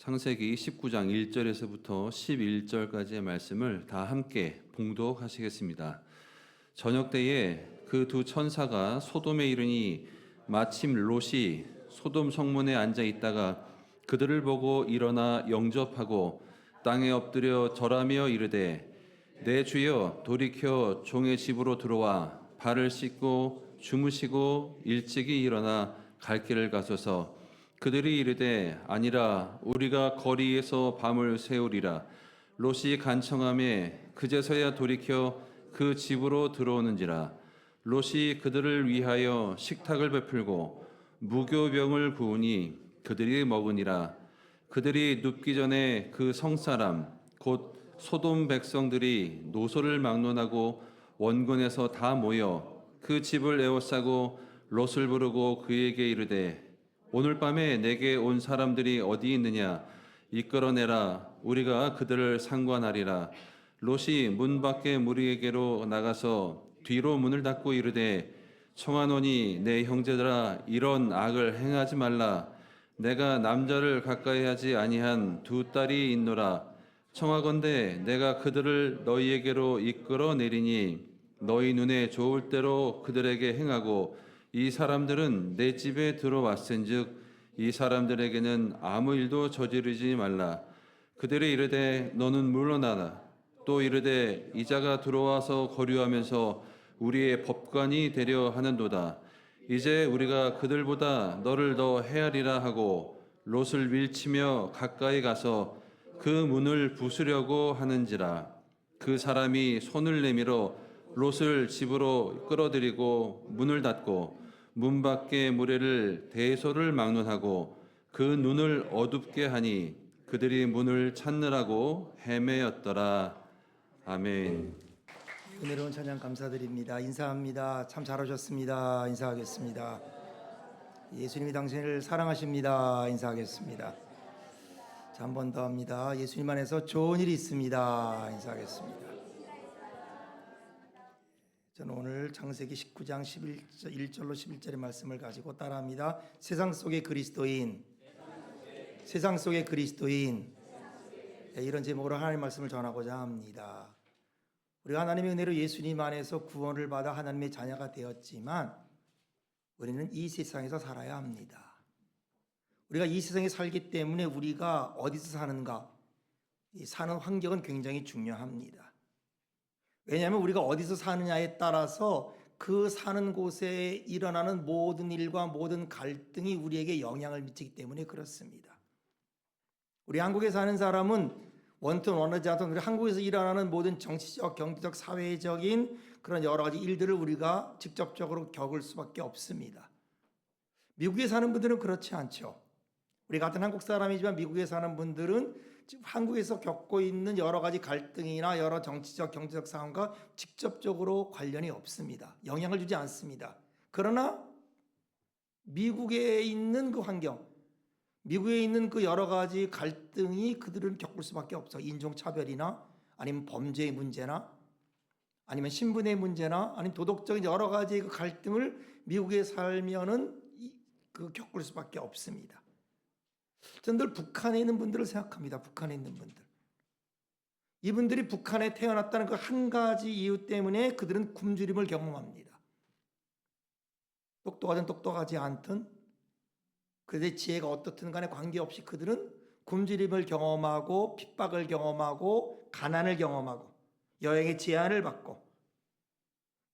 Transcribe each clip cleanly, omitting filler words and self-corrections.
창세기 19장 1절에서부터 11절까지의 말씀을 다 함께 봉독하시겠습니다. 저녁 때에 그 두 천사가 소돔에 이르니 마침 롯이 소돔 성문에 앉아 있다가 그들을 보고 일어나 영접하고 땅에 엎드려 절하며 이르되 내 주여 돌이켜 종의 집으로 들어와 발을 씻고 주무시고 일찍이 일어나 갈 길을 가소서. 그들이 이르되 아니라 우리가 거리에서 밤을 새우리라. 롯이 간청하매 그제서야 돌이켜 그 집으로 들어오는지라. 롯이 그들을 위하여 식탁을 베풀고 무교병을 부으니 그들이 먹으니라. 그들이 눕기 전에 그 성사람 곧 소돔 백성들이 노소를 막론하고 원근에서 다 모여 그 집을 에워싸고 롯을 부르고 그에게 이르되 오늘 밤에 내게 온 사람들이 어디 있느냐 이끌어내라. 우리가 그들을 상관하리라. 롯이 문 밖에 무리에게로 나가서 뒤로 문을 닫고 이르되 청하노니 내 형제들아 이런 악을 행하지 말라. 내가 남자를 가까이 하지 아니한 두 딸이 있노라. 청하건대 내가 그들을 너희에게로 이끌어내리니 너희 눈에 좋을 대로 그들에게 행하고 이 사람들은 내 집에 들어왔은즉 이 사람들에게는 아무 일도 저지르지 말라. 그들이 이르되 너는 물러나라. 또 이르되 이자가 들어와서 거류하면서 우리의 법관이 되려 하는도다. 이제 우리가 그들보다 너를 더 헤아리라 하고 롯을 밀치며 가까이 가서 그 문을 부수려고 하는지라. 그 사람이 손을 내밀어 롯을 집으로 끌어들이고 문을 닫고 문 밖에 무례를 대소를 막론하고 그 눈을 어둡게 하니 그들이 문을 찾느라고 헤매었더라. 아멘. 은혜로운 찬양 감사드립니다. 인사합니다. 참 잘하셨습니다. 인사하겠습니다. 예수님이 당신을 사랑하십니다. 인사하겠습니다. 자, 한 번 더 합니다. 예수님 안에서 좋은 일이 있습니다. 인사하겠습니다. 저는 오늘 창세기 19장 1절로 11절의 말씀을 가지고 따라합니다. 세상 속의 그리스도인, 세상 속의 그리스도인, 이런 제목으로 하나님의 말씀을 전하고자 합니다. 우리가 하나님의 은혜로 예수님 안에서 구원을 받아 하나님의 자녀가 되었지만 우리는 이 세상에서 살아야 합니다. 우리가 이 세상에 살기 때문에 우리가 어디서 사는가, 이 사는 환경은 굉장히 중요합니다. 왜냐하면 우리가 어디서 사느냐에 따라서 그 사는 곳에 일어나는 모든 일과 모든 갈등이 우리에게 영향을 미치기 때문에 그렇습니다. 우리 한국에 사는 사람은 원튼 원하지 않던 우리 한국에서 일어나는 모든 정치적, 경제적, 사회적인 그런 여러 가지 일들을 우리가 직접적으로 겪을 수밖에 없습니다. 미국에 사는 분들은 그렇지 않죠. 우리 같은 한국 사람이지만 미국에 사는 분들은 지금 한국에서 겪고 있는 여러 가지 갈등이나 여러 정치적, 경제적 상황과 직접적으로 관련이 없습니다. 영향을 주지 않습니다. 그러나 미국에 있는 그 환경, 미국에 있는 그 여러 가지 갈등이 그들은 겪을 수밖에 없어. 인종차별이나 아니면 범죄의 문제나 아니면 신분의 문제나 아니면 도덕적인 여러 가지의 그 갈등을 미국에 살면은 그 겪을 수밖에 없습니다. 저는 늘 북한에 있는 분들을 생각합니다. 북한에 있는 분들. 이분들이 북한에 태어났다는 그 한 가지 이유 때문에 그들은 굶주림을 경험합니다. 똑똑하든 똑똑하지 않든 그들의 지혜가 어떻든 간에 관계없이 그들은 굶주림을 경험하고 핍박을 경험하고 가난을 경험하고 여행의 제한을 받고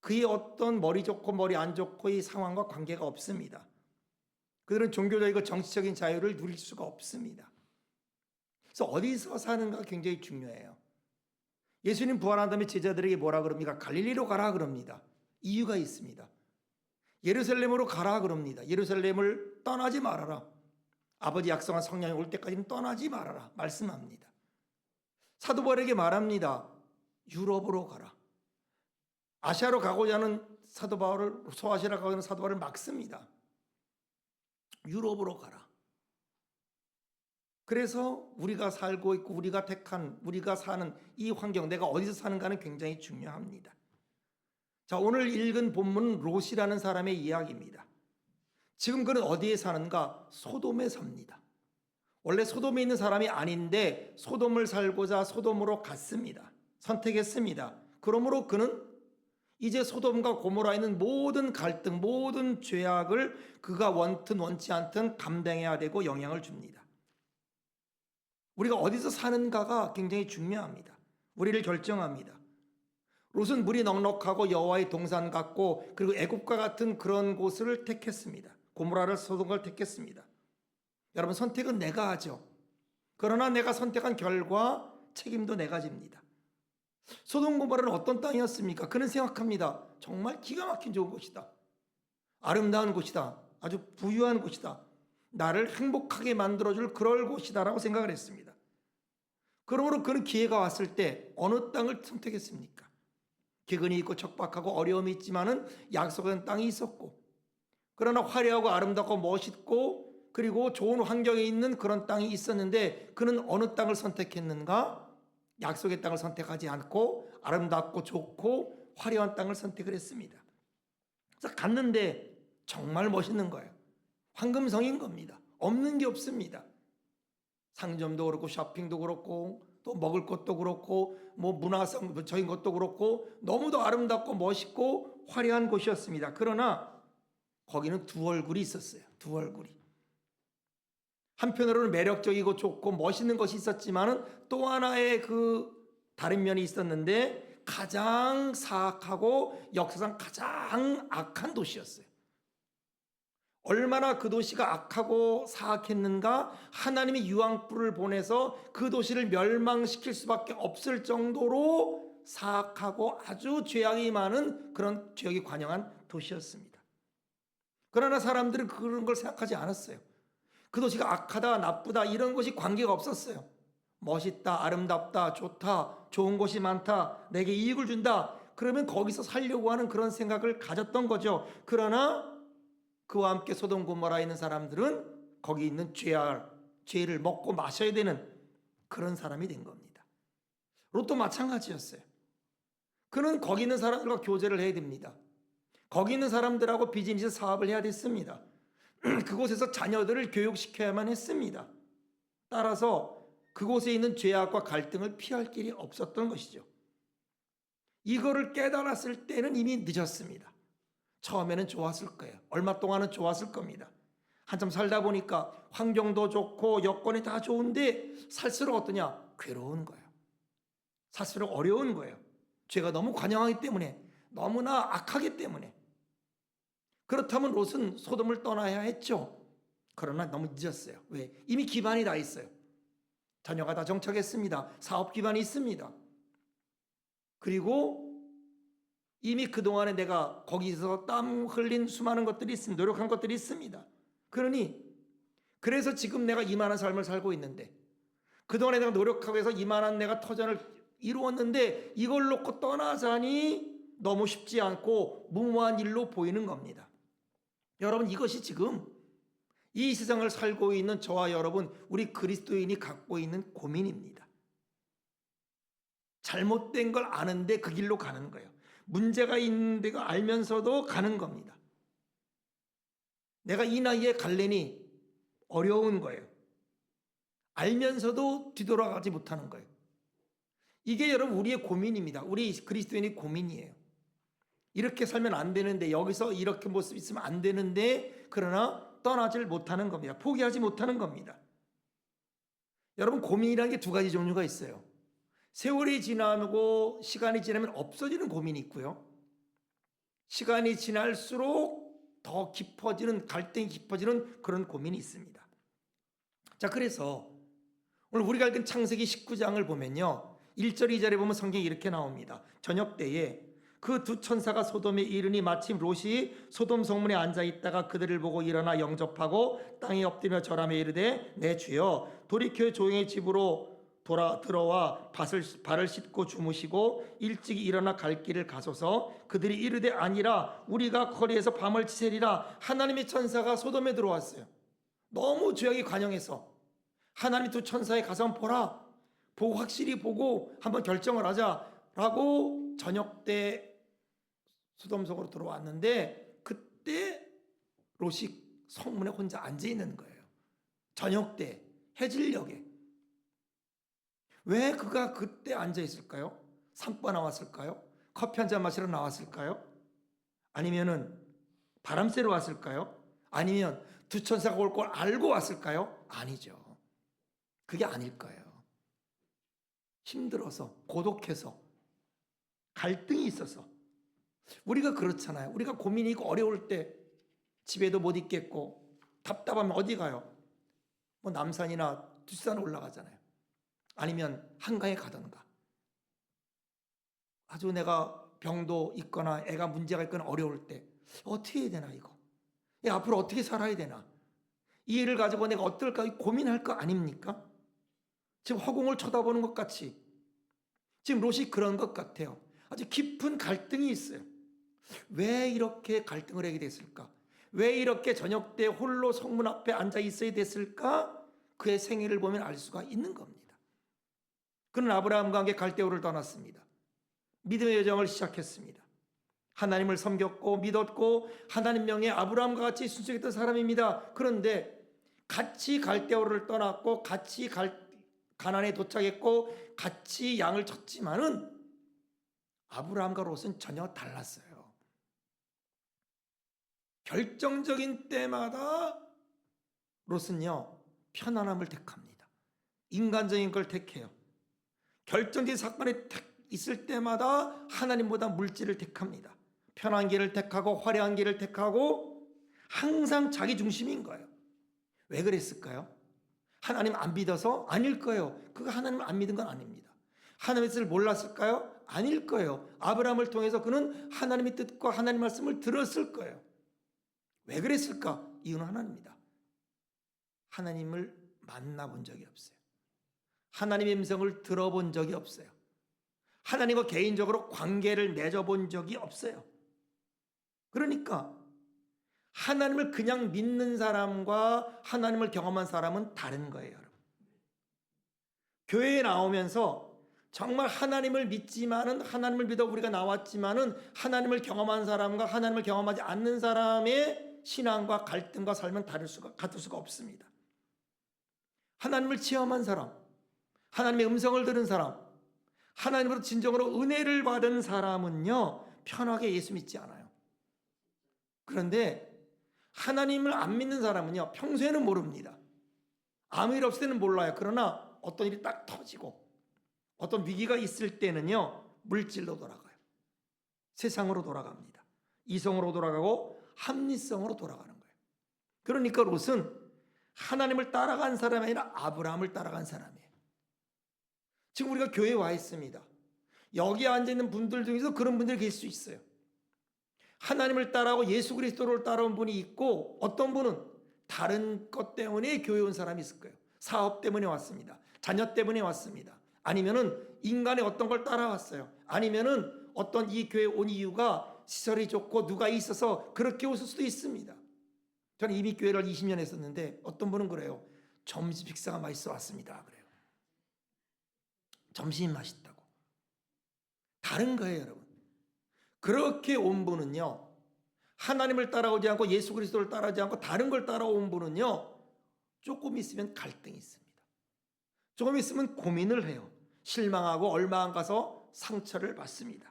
그의 어떤 머리 좋고 머리 안 좋고 이 상황과 관계가 없습니다. 그들은 종교적이고 정치적인 자유를 누릴 수가 없습니다. 그래서 어디서 사는가 굉장히 중요해요. 예수님 부활한 다음에 제자들에게 뭐라 그럽니까? 갈릴리로 가라 그럽니다. 이유가 있습니다. 예루살렘으로 가라 그럽니다. 예루살렘을 떠나지 말아라. 아버지 약속한 성령이 올 때까지는 떠나지 말아라 말씀합니다. 사도 바울에게 말합니다. 유럽으로 가라. 아시아로 가고자 하는 사도 바울을, 소아시아로 가고자 하는 사도 바울을 막습니다. 유럽으로 가라. 그래서 우리가 살고 있고 우리가 택한, 우리가 사는 이 환경, 내가 어디서 사는가는 굉장히 중요합니다. 자, 오늘 읽은 본문은 롯이라는 사람의 이야기입니다. 지금 그는 어디에 사는가? 소돔에 삽니다. 원래 소돔에 있는 사람이 아닌데 소돔을 살고자 소돔으로 갔습니다. 선택했습니다. 그러므로 그는 이제 소돔과 고모라에 있는 모든 갈등, 모든 죄악을 그가 원튼 원치 않든 감당해야 되고 영향을 줍니다. 우리가 어디서 사는가가 굉장히 중요합니다. 우리를 결정합니다. 롯은 물이 넉넉하고 여호와의 동산 같고 그리고 애굽과 같은 그런 곳을 택했습니다. 고모라를 소돔을 택했습니다. 여러분, 선택은 내가 하죠. 그러나 내가 선택한 결과 책임도 내가 집니다. 소돔 고모라는 어떤 땅이었습니까? 그는 생각합니다. 정말 기가 막힌 좋은 곳이다. 아름다운 곳이다. 아주 부유한 곳이다. 나를 행복하게 만들어줄 그럴 곳이다라고 생각을 했습니다. 그러므로 그는 기회가 왔을 때 어느 땅을 선택했습니까? 기근이 있고 척박하고 어려움이 있지만은 약속한 땅이 있었고, 그러나 화려하고 아름답고 멋있고 그리고 좋은 환경에 있는 그런 땅이 있었는데 그는 어느 땅을 선택했는가? 약속의 땅을 선택하지 않고 아름답고 좋고 화려한 땅을 선택을 했습니다. 그래서 갔는데 정말 멋있는 거예요. 황금성인 겁니다. 없는 게 없습니다. 상점도 그렇고 쇼핑도 그렇고 또 먹을 것도 그렇고 뭐 문화적인 것도 그렇고 너무도 아름답고 멋있고 화려한 곳이었습니다. 그러나 거기는 두 얼굴이 있었어요. 두 얼굴이. 한편으로는 매력적이고 좋고 멋있는 것이 있었지만은 또 하나의 그 다른 면이 있었는데 가장 사악하고 역사상 가장 악한 도시였어요. 얼마나 그 도시가 악하고 사악했는가? 하나님이 유황불을 보내서 그 도시를 멸망시킬 수밖에 없을 정도로 사악하고 아주 죄악이 많은 그런 죄악이 관영한 도시였습니다. 그러나 사람들은 그런 걸 생각하지 않았어요. 그 도시가 악하다, 나쁘다 이런 것이 관계가 없었어요. 멋있다, 아름답다, 좋다, 좋은 곳이 많다, 내게 이익을 준다. 그러면 거기서 살려고 하는 그런 생각을 가졌던 거죠. 그러나 그와 함께 소돔 고모라에 있는 사람들은 거기 있는 죄를 먹고 마셔야 되는 그런 사람이 된 겁니다. 롯도 마찬가지였어요. 그는 거기 있는 사람들과 교제를 해야 됩니다. 거기 있는 사람들하고 비즈니스 사업을 해야 됐습니다. 그곳에서 자녀들을 교육시켜야만 했습니다. 따라서 그곳에 있는 죄악과 갈등을 피할 길이 없었던 것이죠. 이거를 깨달았을 때는 이미 늦었습니다. 처음에는 좋았을 거예요. 얼마 동안은 좋았을 겁니다. 한참 살다 보니까 환경도 좋고 여건이 다 좋은데 살수록 어떠냐? 괴로운 거예요. 살수록 어려운 거예요. 죄가 너무 관영하기 때문에, 너무나 악하기 때문에. 그렇다면 롯은 소돔을 떠나야 했죠. 그러나 너무 늦었어요. 왜? 이미 기반이 다 있어요. 자녀가 다 정착했습니다. 사업 기반이 있습니다. 그리고 이미 그동안에 내가 거기서 땀 흘린 수많은 것들이 있습니다. 노력한 것들이 있습니다. 그래서 지금 내가 이만한 삶을 살고 있는데, 그동안에 내가 노력하고 해서 이만한 내가 터전을 이루었는데 이걸 놓고 떠나자니 너무 쉽지 않고 무모한 일로 보이는 겁니다. 여러분, 이것이 지금 이 세상을 살고 있는 저와 여러분, 우리 그리스도인이 갖고 있는 고민입니다. 잘못된 걸 아는데 그 길로 가는 거예요. 문제가 있는 데가 알면서도 가는 겁니다. 내가 이 나이에 갈래니 어려운 거예요. 알면서도 뒤돌아가지 못하는 거예요. 이게 여러분 우리의 고민입니다. 우리 그리스도인의 고민이에요. 이렇게 살면 안 되는데, 여기서 이렇게 모습 있으면 안 되는데, 그러나 떠나질 못하는 겁니다. 포기하지 못하는 겁니다. 여러분, 고민이라는 게 두 가지 종류가 있어요. 세월이 지나고 시간이 지나면 없어지는 고민이 있고요. 시간이 지날수록 더 깊어지는, 갈등이 깊어지는 그런 고민이 있습니다. 자, 그래서 오늘 우리가 읽은 창세기 19장을 보면요, 1절 2절에 보면 성경이 이렇게 나옵니다. 저녁 때에 그 두 천사가 소돔에 이르니 마침 롯이 소돔 성문에 앉아 있다가 그들을 보고 일어나 영접하고 땅에 엎드려 절하며 이르되, 내 주여, 돌이켜 조용히 집으로 들어와 발을 씻고 주무시고 일찍 일어나 갈 길을 가소서. 그들이 이르되, 아니라 우리가 거리에서 밤을 지새리라. 하나님의 천사가 소돔에 들어왔어요. 너무 죄악이 관영해서 하나님 두 천사의 가서 보라, 보고 확실히 보고 한번 결정을 하자라고 저녁 때 소돔 속으로 들어왔는데, 그때 롯이 성문에 혼자 앉아 있는 거예요. 저녁 때 해질녘에. 왜 그가 그때 앉아 있을까요? 산바 나왔을까요? 커피 한 잔 마시러 나왔을까요? 아니면은 바람 쐬러 왔을까요? 아니면 두 천사가 올 걸 알고 왔을까요? 아니죠. 그게 아닐 거예요. 힘들어서, 고독해서, 갈등이 있어서. 우리가 그렇잖아요. 우리가 고민이 있고 어려울 때 집에도 못 있겠고 답답하면 어디 가요? 뭐 남산이나 뒷산 올라가잖아요. 아니면 한강에 가던가. 아주 내가 병도 있거나 애가 문제가 있거나 어려울 때 어떻게 해야 되나 이거. 앞으로 어떻게 살아야 되나. 이 일을 가지고 내가 어떨까 고민할 거 아닙니까? 지금 허공을 쳐다보는 것 같이 지금 롯이 그런 것 같아요. 아주 깊은 갈등이 있어요. 왜 이렇게 갈등을 하게 됐을까? 왜 이렇게 저녁 때 홀로 성문 앞에 앉아 있어야 됐을까? 그의 생애를 보면 알 수가 있는 겁니다. 그는 아브라함과 함께 갈대우를 떠났습니다. 믿음의 여정을 시작했습니다. 하나님을 섬겼고 믿었고 하나님 명에 아브라함과 같이 순종했던 사람입니다. 그런데 같이 갈대우를 떠났고 같이 가나안에 도착했고 같이 양을 쳤지만은 아브라함과 롯은 전혀 달랐어요. 결정적인 때마다 롯은요 편안함을 택합니다. 인간적인 걸 택해요. 결정적인 사건이 있을 때마다 하나님보다 물질을 택합니다. 편한 길을 택하고 화려한 길을 택하고 항상 자기 중심인 거예요. 왜 그랬을까요? 하나님 안 믿어서? 아닐 거예요. 그가 하나님을 안 믿은 건 아닙니다. 하나님의 뜻을 몰랐을까요? 아닐 거예요. 아브라함을 통해서 그는 하나님의 뜻과 하나님의 말씀을 들었을 거예요. 왜 그랬을까? 이유는 하나입니다. 하나님을 만나본 적이 없어요. 하나님의 음성을 들어본 적이 없어요. 하나님과 개인적으로 관계를 맺어본 적이 없어요. 그러니까 하나님을 그냥 믿는 사람과 하나님을 경험한 사람은 다른 거예요, 여러분. 교회에 나오면서 정말 하나님을 믿지만은 하나님을 믿어 우리가 나왔지만은 하나님을 경험한 사람과 하나님을 경험하지 않는 사람의 신앙과 갈등과 삶은 같을 수가 없습니다. 하나님을 체험한 사람, 하나님의 음성을 들은 사람, 하나님으로 진정으로 은혜를 받은 사람은요 편하게 예수 믿지 않아요. 그런데 하나님을 안 믿는 사람은요 평소에는 모릅니다. 아무 일 없을 때는 몰라요. 그러나 어떤 일이 딱 터지고 어떤 위기가 있을 때는요 물질로 돌아가요. 세상으로 돌아갑니다. 이성으로 돌아가고 합리성으로 돌아가는 거예요. 그러니까 롯은 하나님을 따라간 사람이 아니라 아브라함을 따라간 사람이에요. 지금 우리가 교회에 와 있습니다. 여기 앉아있는 분들 중에서 그런 분들이 계실 수 있어요. 하나님을 따라하고 예수 그리스도를 따라온 분이 있고 어떤 분은 다른 것 때문에 교회에 온 사람이 있을 거예요. 사업 때문에 왔습니다. 자녀 때문에 왔습니다. 아니면은 인간의 어떤 걸 따라왔어요. 아니면은 어떤 이 교회에 온 이유가 시설이 좋고 누가 있어서 그렇게 오실 수도 있습니다. 저는 이미 교회를 20년 했었는데 어떤 분은 그래요. 점심 식사가 맛있어 왔습니다. 그래요. 점심이 맛있다고. 다른 거예요, 여러분. 그렇게 온 분은요. 하나님을 따라오지 않고 예수 그리스도를 따라오지 않고 다른 걸 따라온 분은요. 조금 있으면 갈등이 있습니다. 조금 있으면 고민을 해요. 실망하고 얼마 안 가서 상처를 받습니다.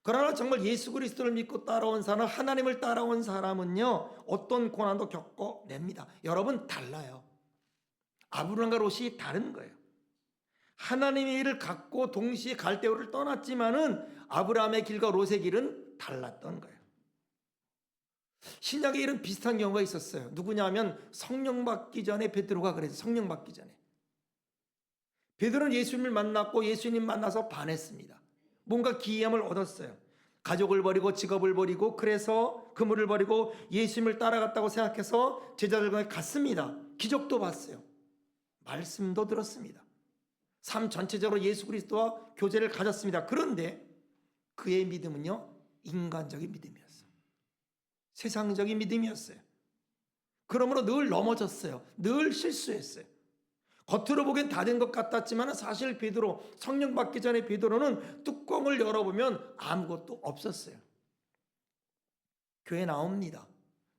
그러나 정말 예수 그리스도를 믿고 따라온 사람, 하나님을 따라온 사람은요. 어떤 고난도 겪어냅니다. 여러분 달라요. 아브라함과 롯이 다른 거예요. 하나님의 일을 갖고 동시에 갈대우를 떠났지만은 아브라함의 길과 롯의 길은 달랐던 거예요. 신약에 이런 비슷한 경우가 있었어요. 누구냐면 성령 받기 전에 베드로가 그랬어요. 성령 받기 전에. 베드로는 예수님을 만났고 예수님 만나서 반했습니다. 뭔가 기이함을 얻었어요. 가족을 버리고 직업을 버리고 그래서 그물을 버리고 예수님을 따라갔다고 생각해서 제자들과 갔습니다. 기적도 봤어요. 말씀도 들었습니다. 삶 전체적으로 예수 그리스도와 교제를 가졌습니다. 그런데 그의 믿음은요 인간적인 믿음이었어요. 세상적인 믿음이었어요. 그러므로 늘 넘어졌어요. 늘 실수했어요. 겉으로 보기엔 다 된 것 같았지만 사실 베드로, 성령 받기 전에 베드로는 뚜껑을 열어보면 아무것도 없었어요. 교회 나옵니다.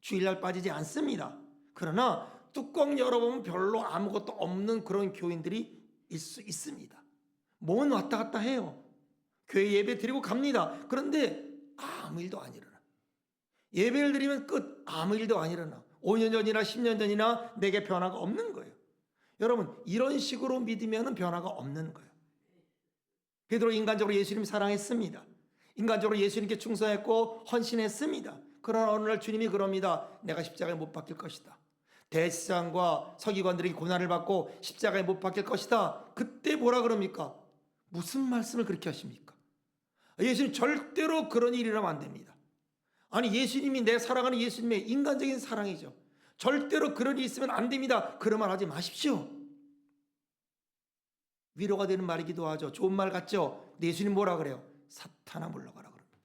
주일날 빠지지 않습니다. 그러나 뚜껑 열어보면 별로 아무것도 없는 그런 교인들이 있습니다. 몸은 왔다 갔다 해요. 교회 예배 드리고 갑니다. 그런데 아무 일도 안 일어나. 예배를 드리면 끝. 아무 일도 안 일어나. 5년 전이나 10년 전이나 내게 변화가 없는 거예요. 여러분, 이런 식으로 믿으면 변화가 없는 거예요. 베드로 인간적으로 예수님 사랑했습니다. 인간적으로 예수님께 충성했고 헌신했습니다. 그러나 어느 날 주님이 그럽니다. 내가 십자가에 못 박힐 것이다. 대제사장과 서기관들이 고난을 받고 십자가에 못 박힐 것이다. 그때 뭐라 그럽니까? 무슨 말씀을 그렇게 하십니까? 예수님 절대로 그런 일이 일어나면 안 됩니다. 아니, 예수님이 내 사랑하는 예수님의 인간적인 사랑이죠. 절대로 그런 일이 있으면 안 됩니다. 그런 말 하지 마십시오. 위로가 되는 말이기도 하죠. 좋은 말 같죠? 근데 예수님 뭐라 그래요? 사탄아 물러가라 그럽니다.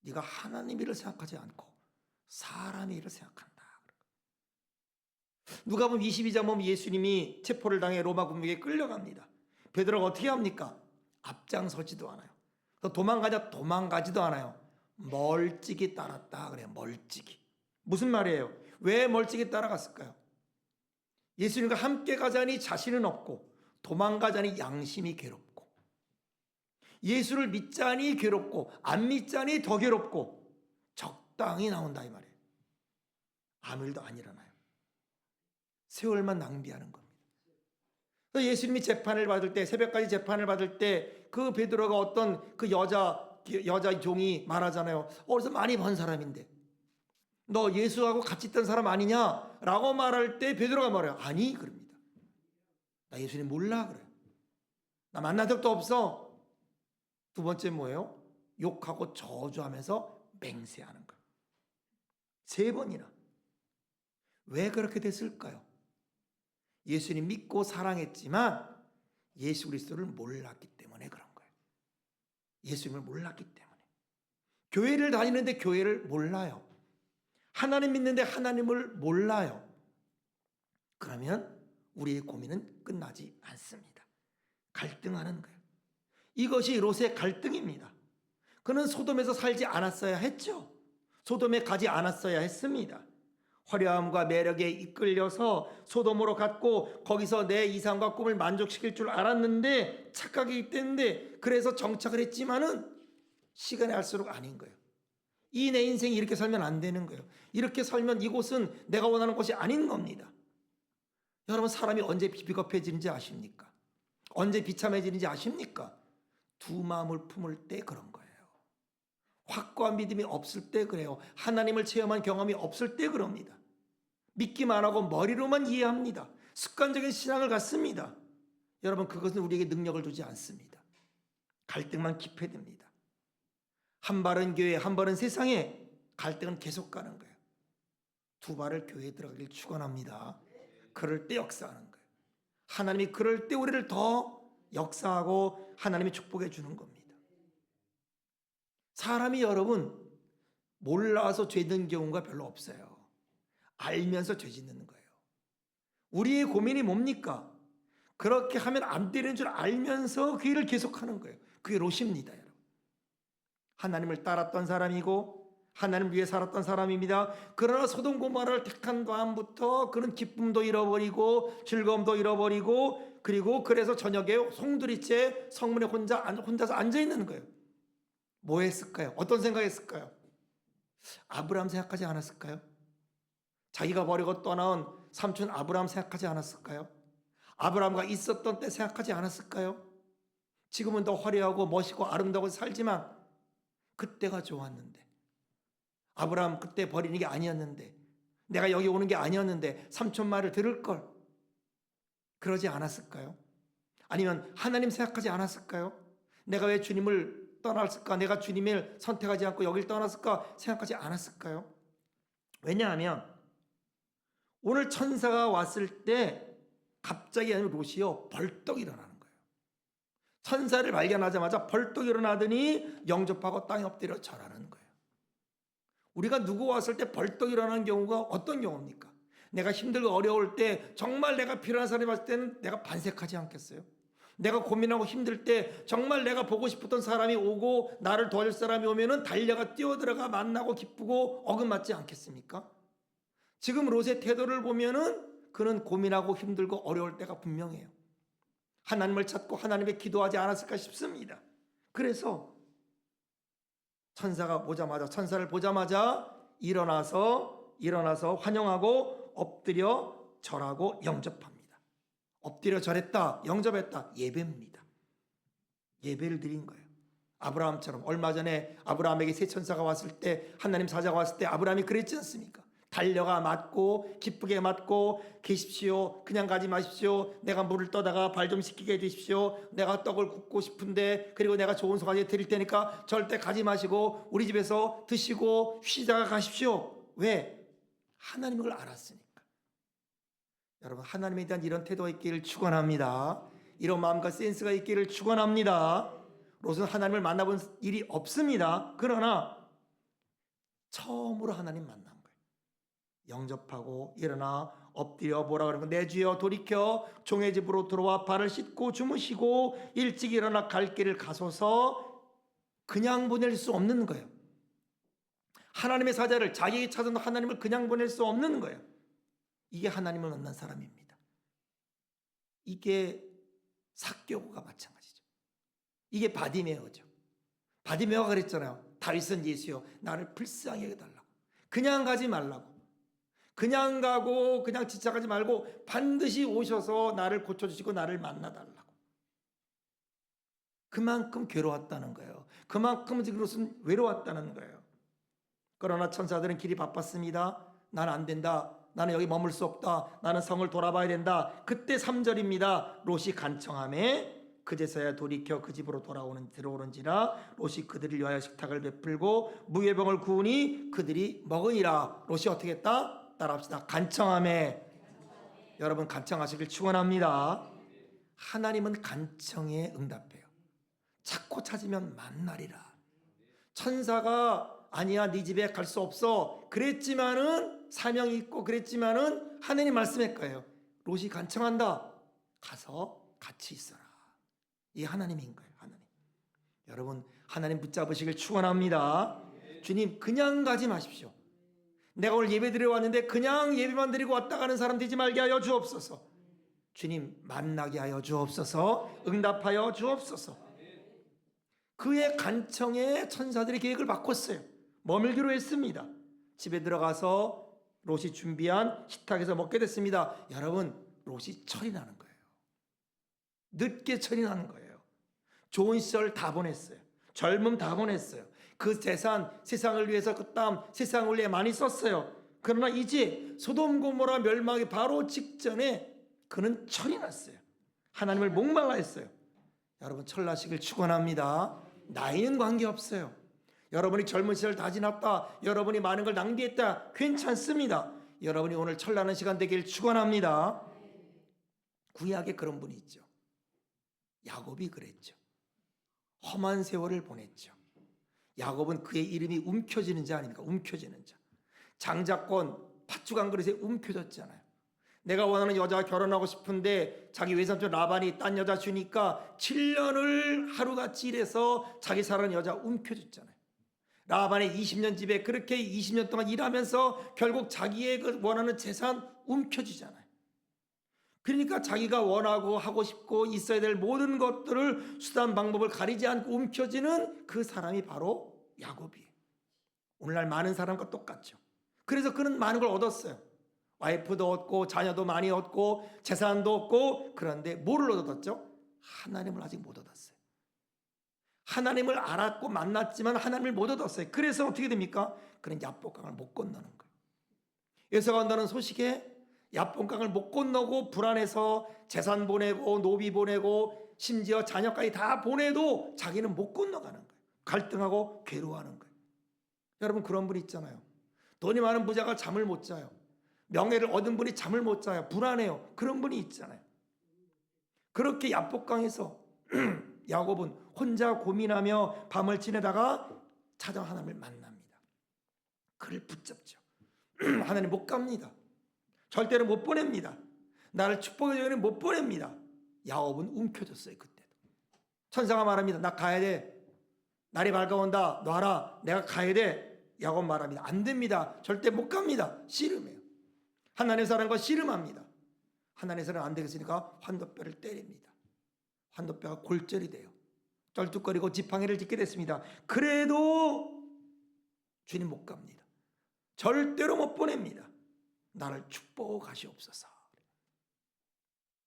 네가 하나님 일을 생각하지 않고 사람의 일을 생각한다. 누가복음 22장 보면 예수님이 체포를 당해 로마 군국에 끌려갑니다. 베드로가 어떻게 합니까? 앞장서지도 않아요. 도망가지도 않아요. 멀찍이 따랐다 그래요. 멀찍이. 무슨 말이에요? 왜 멀찍이 따라갔을까요? 예수님과 함께 가자니 자신은 없고 도망가자니 양심이 괴롭고 예수를 믿자니 괴롭고 안 믿자니 더 괴롭고 적당히 나온다 이 말이에요. 아무 일도 안 일어나요. 세월만 낭비하는 겁니다. 예수님이 재판을 받을 때, 새벽까지 재판을 받을 때 그 베드로가 어떤 그 여자 종이 말하잖아요. 어디서 많이 번 사람인데 너 예수하고 같이 있던 사람 아니냐? 라고 말할 때 베드로가 말해요. 아니 그럽니다. 나 예수님 몰라 그래요. 나 만난 적도 없어. 두 번째 뭐예요? 욕하고 저주하면서 맹세하는 거예요. 3번이나. 왜 그렇게 됐을까요? 예수님 믿고 사랑했지만 예수 그리스도를 몰랐기 때문에 그런 거예요. 예수님을 몰랐기 때문에. 교회를 다니는데 교회를 몰라요. 하나님 믿는데 하나님을 몰라요. 그러면 우리의 고민은 끝나지 않습니다. 갈등하는 거예요. 이것이 롯의 갈등입니다. 그는 소돔에서 살지 않았어야 했죠. 소돔에 가지 않았어야 했습니다. 화려함과 매력에 이끌려서 소돔으로 갔고 거기서 내 이상과 꿈을 만족시킬 줄 알았는데 착각이기 때문에 그래서 정착을 했지만은 시간이 갈수록 아닌 거예요. 이 내 인생이 이렇게 살면 안 되는 거예요. 이렇게 살면 이곳은 내가 원하는 곳이 아닌 겁니다. 여러분, 사람이 언제 비겁해지는지 아십니까? 언제 비참해지는지 아십니까? 두 마음을 품을 때 그런 거예요. 확고한 믿음이 없을 때 그래요. 하나님을 체험한 경험이 없을 때 그럽니다. 믿기만 하고 머리로만 이해합니다. 습관적인 신앙을 갖습니다. 여러분, 그것은 우리에게 능력을 주지 않습니다. 갈등만 깊어집니다. 한 발은 교회, 한 발은 세상에 갈등은 계속 가는 거예요. 두 발을 교회에 들어가길 축원합니다. 그럴 때 역사하는 거예요. 하나님이 그럴 때 우리를 더 역사하고 하나님이 축복해 주는 겁니다. 사람이 여러분 몰라서 죄 짓는 경우가 별로 없어요. 알면서 죄 짓는 거예요. 우리의 고민이 뭡니까? 그렇게 하면 안 되는 줄 알면서 그 일을 계속하는 거예요. 그게 롯입니다, 여러분. 하나님을 따랐던 사람이고 하나님을 위해 살았던 사람입니다. 그러나 소돔 고모라를 택한 다음부터 그는 기쁨도 잃어버리고 즐거움도 잃어버리고 그리고 그래서 저녁에 송두리째 성문에 혼자서 앉아있는 거예요. 뭐 했을까요? 어떤 생각했을까요? 아브라함 생각하지 않았을까요? 자기가 버리고 떠나온 삼촌 아브라함 생각하지 않았을까요? 아브라함과 있었던 때 생각하지 않았을까요? 지금은 더 화려하고 멋있고 아름다워 살지만 그때가 좋았는데 아브라함 그때 버리는 게 아니었는데 내가 여기 오는 게 아니었는데 삼촌 말을 들을 걸 그러지 않았을까요? 아니면 하나님 생각하지 않았을까요? 내가 왜 주님을 떠났을까? 내가 주님을 선택하지 않고 여길 떠났을까? 생각하지 않았을까요? 왜냐하면 오늘 천사가 왔을 때 갑자기 아니면 롯이요 벌떡 일어나는 거예요. 천사를 발견하자마자 벌떡 일어나더니 영접하고 땅에 엎드려 절하는 거예요. 우리가 누구 왔을 때 벌떡 일어나는 경우가 어떤 경우입니까? 내가 힘들고 어려울 때 정말 내가 필요한 사람이 왔을 때는 내가 반색하지 않겠어요? 내가 고민하고 힘들 때 정말 내가 보고 싶었던 사람이 오고 나를 도와줄 사람이 오면은 달려가 뛰어들어가 만나고 기쁘고 어긋맞지 않겠습니까? 지금 롯의 태도를 보면은 그는 고민하고 힘들고 어려울 때가 분명해요. 하나님을 찾고 하나님의 기도하지 않았을까 싶습니다. 그래서 천사를 보자마자 일어나서 환영하고 엎드려 절하고 영접합니다. 엎드려 절했다, 영접했다, 예배입니다. 예배를 드린 거예요. 아브라함처럼 얼마 전에 아브라함에게 세 천사가 왔을 때, 하나님 사자가 왔을 때 아브라함이 그랬지 않습니까? 달려가 맞고 기쁘게 맞고 계십시오. 그냥 가지 마십시오. 내가 물을 떠다가 발 좀 씻기게 해주십시오. 내가 떡을 굽고 싶은데, 그리고 내가 좋은 소가지 드릴 테니까 절대 가지 마시고 우리 집에서 드시고 쉬다가 가십시오. 왜? 하나님을 알았으니까. 여러분, 하나님에 대한 이런 태도가 있기를 축원합니다. 이런 마음과 센스가 있기를 축원합니다. 롯은 하나님을 만나본 일이 없습니다. 그러나 처음으로 하나님 만난 거예요. 영접하고 일어나 엎드려 뭐라 그러면, 내 주여 돌이켜 종의 집으로 들어와 발을 씻고 주무시고 일찍 일어나 갈 길을 가소서. 그냥 보낼 수 없는 거예요. 하나님의 사자를, 자기에게 찾은 하나님을 그냥 보낼 수 없는 거예요. 이게 하나님을 만난 사람입니다. 이게 삭개오가 마찬가지죠. 이게 바디메어죠. 바디메어가 그랬잖아요. 다윗은 예수여 나를 불쌍히 여겨달라고. 그냥 가지 말라고. 그냥 가고 그냥 지쳐가지 말고 반드시 오셔서 나를 고쳐주시고 나를 만나달라고. 그만큼 괴로웠다는 거예요. 그만큼 그것은 외로웠다는 거예요. 그러나 천사들은 길이 바빴습니다. 나는 안 된다. 나는 여기 머물 수 없다. 나는 성을 돌아봐야 된다. 그때 3절입니다. 롯이 간청하매 그제서야 돌이켜 그 집으로 들어오는지라. 롯이 그들을 위하여 식탁을 베풀고 무예병을 구우니 그들이 먹으니라. 롯이 어떻게 했다? 따라합시다. 간청하매. 여러분, 간청하시길 축원합니다. 하나님은 간청에 응답해요. 찾고 찾으면 만나리라. 천사가 아니야 네 집에 갈 수 없어 그랬지만은, 사명이 있고 그랬지만은 하나님 말씀할 거예요. 롯이 간청한다. 가서 같이 있어라. 이 하나님인 거예요. 하나님. 여러분, 하나님 붙잡으시길 축원합니다. 주님 그냥 가지 마십시오. 내가 오늘 예배 드리러 왔는데 그냥 예배만 드리고 왔다 가는 사람 되지 말게 하여 주옵소서. 주님 만나게 하여 주옵소서. 응답하여 주옵소서. 그의 간청에 천사들이 계획을 바꿨어요. 머물기로 했습니다. 집에 들어가서 롯이 준비한 식탁에서 먹게 됐습니다. 여러분, 롯이 철이 나는 거예요. 늦게 철이 나는 거예요. 좋은 시절 다 보냈어요. 젊음 다 보냈어요. 그 재산, 세상을 위해서 그 땀, 세상을 위해 많이 썼어요. 그러나 이제 소돔 고모라 멸망이 바로 직전에 그는 철이 났어요. 하나님을 목말라했어요. 여러분, 철나시길 축원합니다. 나이는 관계없어요. 여러분이 젊은 시절 다 지났다, 여러분이 많은 걸 낭비했다, 괜찮습니다. 여러분이 오늘 철나는 시간 되길 축원합니다. 구약에 그런 분이 있죠. 야곱이 그랬죠. 험한 세월을 보냈죠. 야곱은 그의 이름이 움켜지는 자 아닙니까? 움켜지는 자. 장자권 팥죽 한 그릇에 움켜졌잖아요. 내가 원하는 여자와 결혼하고 싶은데 자기 외삼촌 라반이 딴 여자 주니까 7년을 하루같이 일해서 자기 사랑하는 여자 움켜줬잖아요. 라반의 20년 집에 그렇게 20년 동안 일하면서 결국 자기의 그 원하는 재산 움켜쥐잖아요. 그러니까 자기가 원하고 하고 싶고 있어야 될 모든 것들을 수단 방법을 가리지 않고 움켜쥐는 그 사람이 바로 야곱이에요. 오늘날 많은 사람과 똑같죠. 그래서 그는 많은 걸 얻었어요. 와이프도 얻고 자녀도 많이 얻고 재산도 얻고. 그런데 뭐를 얻었죠? 하나님을 아직 못 얻었어요. 하나님을 알았고 만났지만 하나님을 못 얻었어요. 그래서 어떻게 됩니까? 그는 야복강을 못 건너는 거예요. 에서가 온다는 소식에 야복강을 못 건너고 불안해서 재산 보내고 노비 보내고 심지어 자녀까지 다 보내도 자기는 못 건너가는 거예요. 갈등하고 괴로워하는 거예요. 여러분, 그런 분이 있잖아요. 돈이 많은 부자가 잠을 못 자요. 명예를 얻은 분이 잠을 못 자요. 불안해요. 그런 분이 있잖아요. 그렇게 야복강에서 야곱은 혼자 고민하며 밤을 지내다가 찾아온 하나님을 만납니다. 그를 붙잡죠. 하나님 못 갑니다. 절대로 못 보냅니다. 나를 축복의 여인은 못 보냅니다. 야곱은 움켜졌어요. 그때도 천사가 말합니다. 나 가야 돼. 날이 밝아온다. 놔라. 내가 가야 돼. 야곱 말합니다. 안 됩니다. 절대 못 갑니다. 씨름해요. 하나님의 사랑과 씨름합니다. 하나님의 사랑 안 되겠으니까 환도뼈를 때립니다. 환도뼈가 골절이 돼요. 쩔뚝거리고 지팡이를 짚게 됐습니다. 그래도 주님 못 갑니다. 절대로 못 보냅니다. 나를 축복하시옵소서.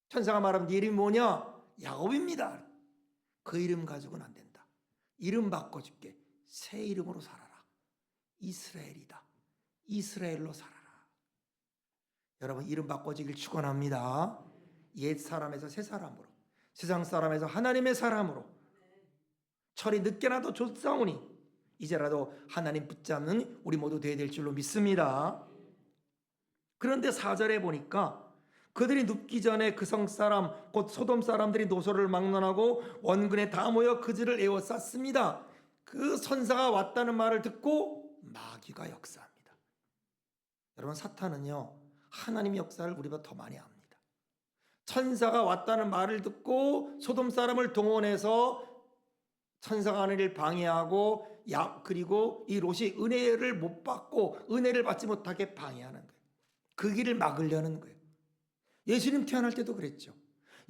천사가 말하면 네 이름이 뭐냐? 야곱입니다. 그 이름 가지고는 안 된다. 이름 바꿔줄게. 새 이름으로 살아라. 이스라엘이다. 이스라엘로 살아라. 여러분 이름 바꿔주길 축원합니다. 옛 사람에서 새 사람으로, 세상 사람에서 하나님의 사람으로. 철이 늦게라도 좋사오니 이제라도 하나님 붙잡는 우리 모두 되어야 될 줄로 믿습니다. 그런데 4절에 보니까 그들이 눕기 전에 그 성 사람 곧 소돔 사람들이 노소를 막론하고 원근에 다 모여 그들을 에워쌌습니다. 그 선사가 왔다는 말을 듣고 마귀가 역사합니다. 여러분 사탄은요 하나님의 역사를 우리보다 더 많이 압니다. 천사가 왔다는 말을 듣고 소돔 사람을 동원해서 천사가 하는 일을 방해하고 그리고 이 롯이 은혜를 못 받고 은혜를 받지 못하게 방해하는 거예요. 그 길을 막으려는 거예요. 예수님 태어날 때도 그랬죠.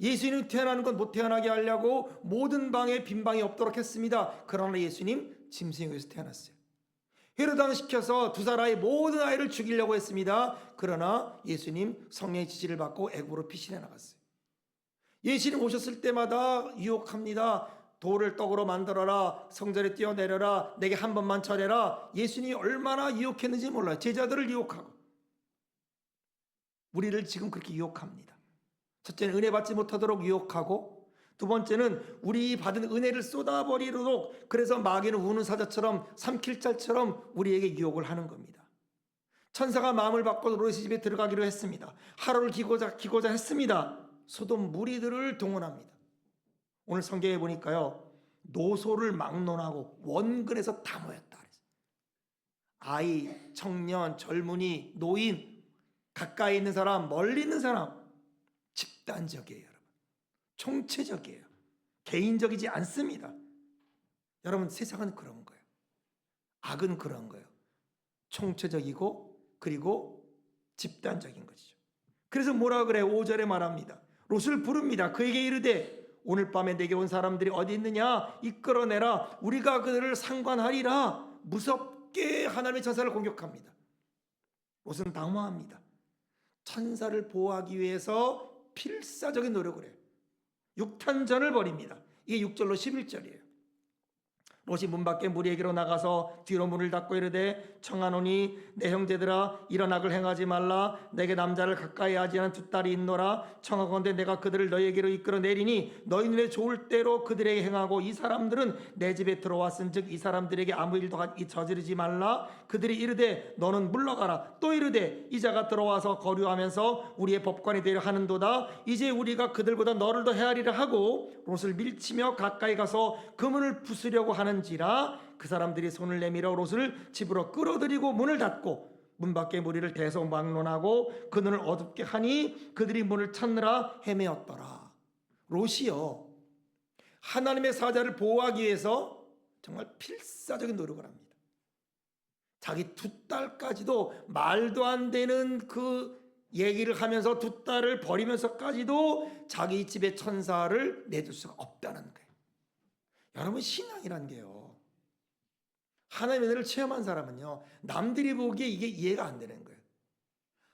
예수님 태어나는 건 못 태어나게 하려고 모든 방에 빈 방이 없도록 했습니다. 그러나 예수님 짐승에게서 태어났어요. 헤로당 시켜서 두 사라의 모든 아이를 죽이려고 했습니다. 그러나 예수님 성령의 지시를 받고 애굽으로 피신해 나갔어요. 예수님 오셨을 때마다 유혹합니다. 돌을 떡으로 만들어라. 성전에 뛰어내려라. 내게 한 번만 절해라. 예수님이 얼마나 유혹했는지 몰라요. 제자들을 유혹하고 우리를 지금 그렇게 유혹합니다. 첫째는 은혜 받지 못하도록 유혹하고, 두 번째는 우리 받은 은혜를 쏟아버리도록, 그래서 마귀는 우는 사자처럼 삼킬 자처럼 우리에게 유혹을 하는 겁니다. 천사가 마음을 바꿔 롯의 집에 들어가기로 했습니다. 하루를 기고자 했습니다. 소돔 무리들을 동원합니다. 오늘 성경에 보니까요 노소를 막론하고 원근에서 다 모였다. 아이, 청년, 젊은이, 노인, 가까이 있는 사람, 멀리 있는 사람, 집단적이에요. 여러분 총체적이에요. 개인적이지 않습니다. 여러분 세상은 그런 거예요. 악은 그런 거예요. 총체적이고 그리고 집단적인 것이죠. 그래서 뭐라 그래요? 5절에 말합니다. 롯을 부릅니다. 그에게 이르되 오늘 밤에 내게 온 사람들이 어디 있느냐? 이끌어내라. 우리가 그들을 상관하리라. 무섭게 하나님의 천사를 공격합니다. 롯은 당황합니다. 천사를 보호하기 위해서 필사적인 노력을 해요. 육탄전을 벌입니다. 이게 6절로 11절이에요. 롯이 문 밖에 무리에게로 나가서 뒤로 문을 닫고 이르되 청하노니 내 형제들아 이런 악을 행하지 말라. 내게 남자를 가까이 하지 않은 두 딸이 있노라. 청하건대 내가 그들을 너희에게로 이끌어 내리니 너희 눈에 좋을 대로 그들에게 행하고 이 사람들은 내 집에 들어왔은즉 이 사람들에게 아무 일도 저지르지 말라. 그들이 이르되 너는 물러가라. 또 이르되 이자가 들어와서 거류하면서 우리의 법관이 되려 하는도다. 이제 우리가 그들보다 너를 더 헤아리라 하고 롯을 밀치며 가까이 가서 그 문을 부수려고 하는지라. 그 사람들이 손을 내밀어 롯을 집으로 끌어들이고 문을 닫고 문 밖에 무리를 대서 막론하고 그 눈을 어둡게 하니 그들이 문을 찾느라 헤매었더라. 롯이요 하나님의 사자를 보호하기 위해서 정말 필사적인 노력을 합니다. 자기 두 딸까지도 말도 안 되는 그 얘기를 하면서 두 딸을 버리면서까지도 자기 집에 천사를 내줄 수가 없다는 거예요. 여러분 신앙이란 게요 하나님의 은혜를 체험한 사람은요 남들이 보기에 이게 이해가 안 되는 거예요.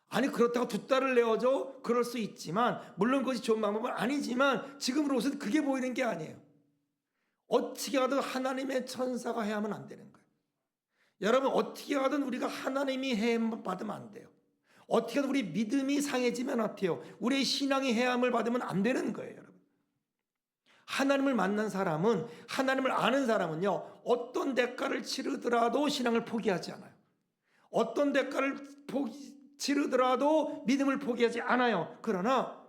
아니 그렇다고 두 딸을 내어줘? 그럴 수 있지만 물론 그것이 좋은 방법은 아니지만 지금 롯은 그게 보이는 게 아니에요. 어떻게 하든 하나님의 천사가 해야만 안 되는 거예요. 여러분 어떻게 하든 우리가 하나님이 해함을 받으면 안 돼요. 어떻게 하든 우리 믿음이 상해지면 어때요? 우리의 신앙이 해함을 받으면 안 되는 거예요. 여러분 하나님을 만난 사람은 하나님을 아는 사람은요 어떤 대가를 치르더라도 신앙을 포기하지 않아요. 어떤 대가를 치르더라도 믿음을 포기하지 않아요. 그러나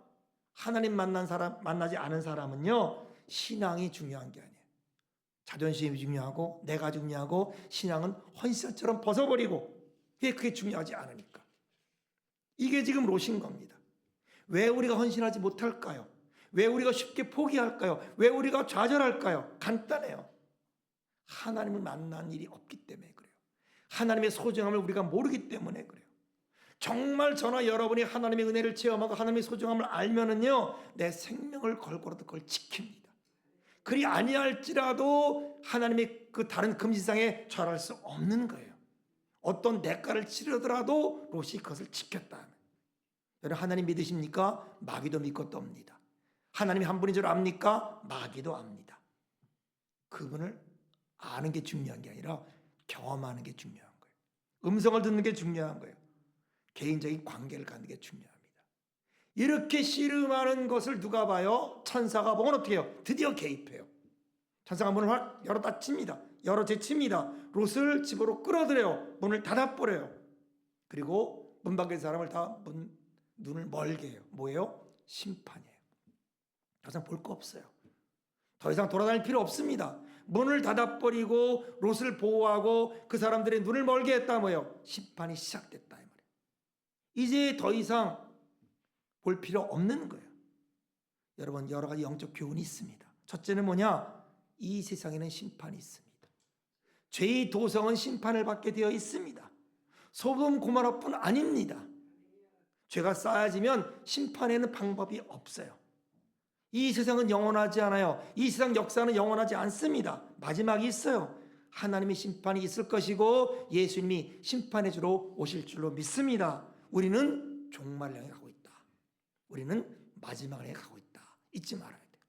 하나님 만나지 않은 사람은요 신앙이 중요한 게 아니에요. 자존심이 중요하고 내가 중요하고 신앙은 헌신처럼 벗어버리고 그게 중요하지 않으니까. 이게 지금 롯인 겁니다. 왜 우리가 헌신하지 못할까요? 왜 우리가 쉽게 포기할까요? 왜 우리가 좌절할까요? 간단해요. 하나님을 만난 일이 없기 때문에 그래요. 하나님의 소중함을 우리가 모르기 때문에 그래요. 정말 저나 여러분이 하나님의 은혜를 체험하고 하나님의 소중함을 알면은요, 내 생명을 걸고라도 그걸 지킵니다. 그리 아니할지라도 하나님의 그 다른 금지상에 절할 수 없는 거예요. 어떤 대가를 치르더라도 롯이 그것을 지켰다. 여러분, 하나님 믿으십니까? 마귀도 믿고 떱니다. 하나님이 한 분인 줄 압니까? 마귀도 압니다. 그분을 아는 게 중요한 게 아니라 경험하는 게 중요한 거예요. 음성을 듣는 게 중요한 거예요. 개인적인 관계를 갖는 게 중요합니다. 이렇게 씨름하는 것을 누가 봐요? 천사가 보면 어떻게 해요? 드디어 개입해요. 천사가 문을 확 열어 닫힙니다. 열어 제칩니다. 롯을 집으로 끌어들여요. 문을 닫아버려요. 그리고 문 밖의 사람을 다 눈을 멀게 해요. 뭐예요? 심판이에요. 더 이상 볼 거 없어요. 더 이상 돌아다닐 필요 없습니다. 문을 닫아버리고 롯을 보호하고 그 사람들의 눈을 멀게 했다. 뭐예요? 심판이 시작됐다. 이 말이에요. 이제 더 이상 볼 필요 없는 거예요. 여러분, 여러 가지 영적 교훈이 있습니다. 첫째는 뭐냐? 이 세상에는 심판이 있습니다. 죄의 도성은 심판을 받게 되어 있습니다. 소돔 고모라뿐 아닙니다. 죄가 쌓여지면 심판에는 방법이 없어요. 이 세상은 영원하지 않아요. 이 세상 역사는 영원하지 않습니다. 마지막이 있어요. 하나님의 심판이 있을 것이고 예수님이 심판해 주러 오실 줄로 믿습니다. 우리는 종말을 향해 가고 있다. 우리는 마지막을 향해 가고 있다. 잊지 말아야 돼요.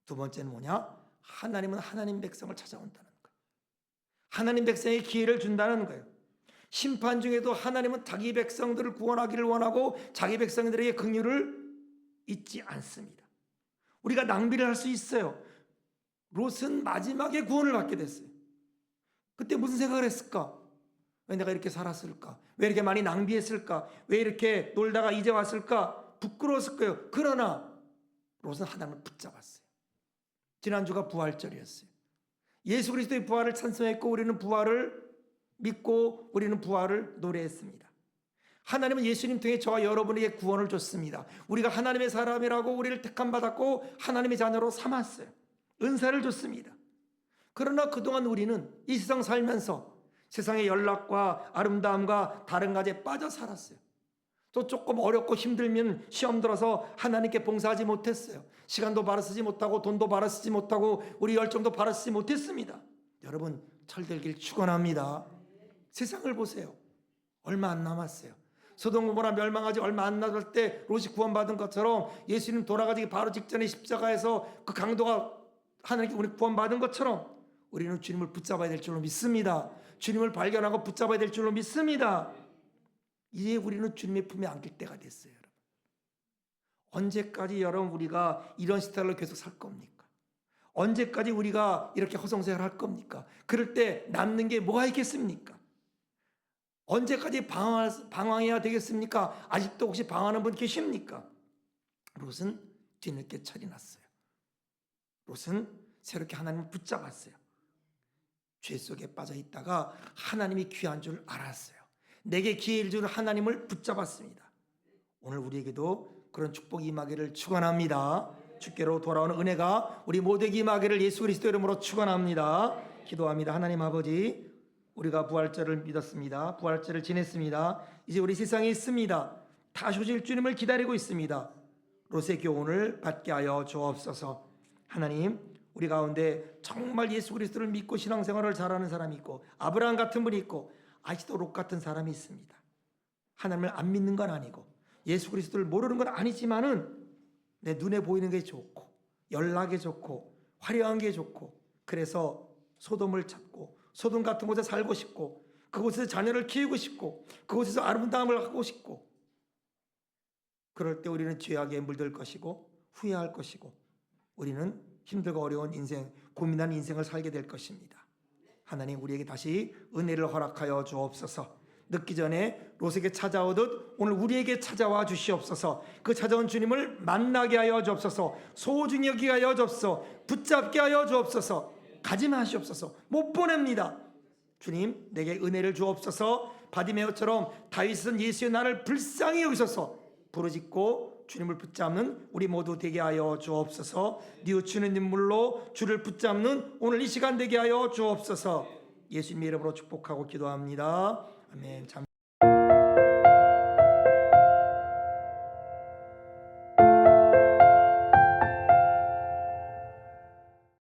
두 번째는 뭐냐? 하나님은 하나님 백성을 찾아온다는 거예요. 하나님 백성에게 기회를 준다는 거예요. 심판 중에도 하나님은 자기 백성들을 구원하기를 원하고 자기 백성들에게 긍휼을 잊지 않습니다. 우리가 낭비를 할 수 있어요. 롯은 마지막에 구원을 받게 됐어요. 그때 무슨 생각을 했을까? 왜 내가 이렇게 살았을까? 왜 이렇게 많이 낭비했을까? 왜 이렇게 놀다가 이제 왔을까? 부끄러웠을 거예요. 그러나 롯은 하나님을 붙잡았어요. 지난주가 부활절이었어요. 예수 그리스도의 부활을 찬송했고 우리는 부활을 믿고 우리는 부활을 노래했습니다. 하나님은 예수님 통해 저와 여러분에게 구원을 줬습니다. 우리가 하나님의 사람이라고 우리를 택함 받았고 하나님의 자녀로 삼았어요. 은사를 줬습니다. 그러나 그동안 우리는 이 세상 살면서 세상의 연락과 아름다움과 다른 가지에 빠져 살았어요. 또 조금 어렵고 힘들면 시험 들어서 하나님께 봉사하지 못했어요. 시간도 바로 쓰지 못하고 돈도 바로 쓰지 못하고 우리 열정도 바로 쓰지 못했습니다. 여러분, 철들길 축원합니다. 세상을 보세요. 얼마 안 남았어요. 소돔 고모라 멸망하지 얼마 안 남을 때 롯이 구원받은 것처럼 예수님 돌아가기 바로 직전에 십자가에서 그 강도가 하나님께 우리 구원받은 것처럼 우리는 주님을 붙잡아야 될 줄로 믿습니다. 주님을 발견하고 붙잡아야 될 줄로 믿습니다. 이제 우리는 주님의 품에 안길 때가 됐어요. 여러분. 언제까지 여러분 우리가 이런 스타일로 계속 살 겁니까? 언제까지 우리가 이렇게 허송세월 할 겁니까? 그럴 때 남는 게 뭐가 있겠습니까? 언제까지 방황해야 되겠습니까? 아직도 혹시 방황하는 분 계십니까? 롯은 뒤늦게 철이 났어요. 롯은 새롭게 하나님을 붙잡았어요. 죄 속에 빠져 있다가 하나님이 귀한 줄 알았어요. 내게 기회를 주는 하나님을 붙잡았습니다. 오늘 우리에게도 그런 축복이 임하기를 축원합니다. 주께로 돌아오는 은혜가 우리 모두에게 임하기를 예수 그리스도 이름으로 축원합니다. 기도합니다. 하나님 아버지, 우리가 부활절을 믿었습니다. 부활절을 지냈습니다. 이제 우리 세상에 있습니다. 다시 오실 주님을 기다리고 있습니다. 롯의 교훈을 받게 하여 주옵소서. 하나님, 우리 가운데 정말 예수 그리스도를 믿고 신앙생활을 잘하는 사람이 있고 아브라함 같은 분이 있고 아직도 롯 같은 사람이 있습니다. 하나님을 안 믿는 건 아니고 예수 그리스도를 모르는 건 아니지만은 내 눈에 보이는 게 좋고 연락이 좋고 화려한 게 좋고 그래서 소돔을 찾고 소돔 같은 곳에 살고 싶고 그곳에서 자녀를 키우고 싶고 그곳에서 아름다움을 하고 싶고 그럴 때 우리는 죄악에 물들 것이고 후회할 것이고 우리는 힘들고 어려운 인생, 고민한 인생을 살게 될 것입니다. 하나님 우리에게 다시 은혜를 허락하여 주옵소서. 늦기 전에 롯에게 찾아오듯 오늘 우리에게 찾아와 주시옵소서. 그 찾아온 주님을 만나게 하여 주옵소서. 소중히 여기게 하여 주옵소서. 붙잡게 하여 주옵소서. 가지 마시옵소서. 못 보냅니다. 주님 내게 은혜를 주옵소서. 바디메오처럼 다윗은 예수의 나를 불쌍히 여기소서. 부르짖고 주님을 붙잡는 우리 모두 되게 하여 주옵소서. 뉘우치는 눈물로 주를 붙잡는 오늘 이 시간 되게 하여 주옵소서. 예수님의 이름으로 축복하고 기도합니다. 아멘.